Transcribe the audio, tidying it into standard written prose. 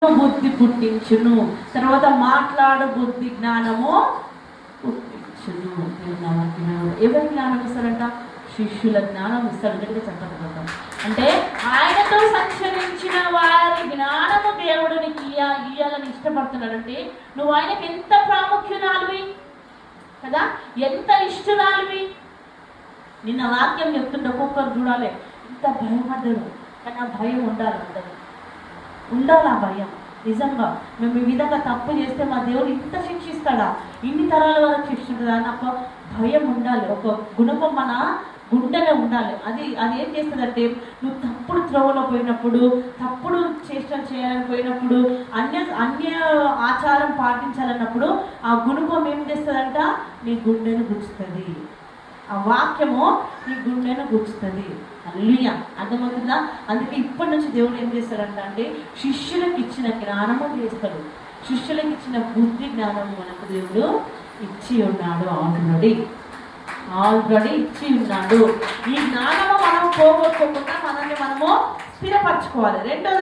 బుద్ధి పుట్టించును, తర్వాత మాట్లాడ బుద్ధి జ్ఞానము పుట్టించును. ఎవరి జ్ఞానం ఇస్తారంట? శిష్యుల జ్ఞానం ఇస్తాడు. అంటే చెప్పడం అంటే ఆయనతో సంచరించిన వారి జ్ఞానము దేవుడు నీకు ఇయ్యాలని ఇష్టపడుతున్నాడంటే నువ్వు ఆయనకి ఎంత ప్రాముఖ్యురాలివి కదా, ఎంత ఇష్టరాలివి. నిన్న వాక్యం చెప్తుంటే ఒక్కొక్కరు చూడాలి, ఇంత భయపడ్డాడు. కానీ ఆ భయం ఉండాలి, ఉండాలి ఆ భయం. నిజంగా మేము ఈ విధంగా తప్పు చేస్తే మా దేవుడు ఇంత శిక్షిస్తాడా, ఇన్ని తరాల వరకు శిక్షిస్తుందా అని ఒక భయం ఉండాలి. ఒక గుణపం మన గుండెలో ఉండాలి. అది ఏం చేస్తుందంటే నువ్వు తప్పుడు త్రోవలో పోయినప్పుడు, తప్పుడు చేష్టలు చేయాలని పోయినప్పుడు, అన్య ఆచారం పాటించాలన్నప్పుడు ఆ గుణపం ఏం చేస్తుందంట? నీ గుండెను గుచ్చుతుంది. ఆ వాక్యము నీ గుండెను గుచ్చుతుంది. హల్లెలూయా, అర్థమవుతుందా? అందుకే ఇప్పటి నుంచి దేవుడు ఏం చేస్తాడంట అంటే శిష్యులకు ఇచ్చిన జ్ఞానము చేస్తాడు. శిష్యులకు ఇచ్చిన బుద్ధి జ్ఞానము మనకు దేవుడు ఇచ్చి ఉన్నాడు. ఆల్రెడీ ఇచ్చి ఉన్నాడు. ఈ జ్ఞానము మనం పోగొట్టుకోకుండా మనల్ని మనము స్థిరపరచుకోవాలి. రెండో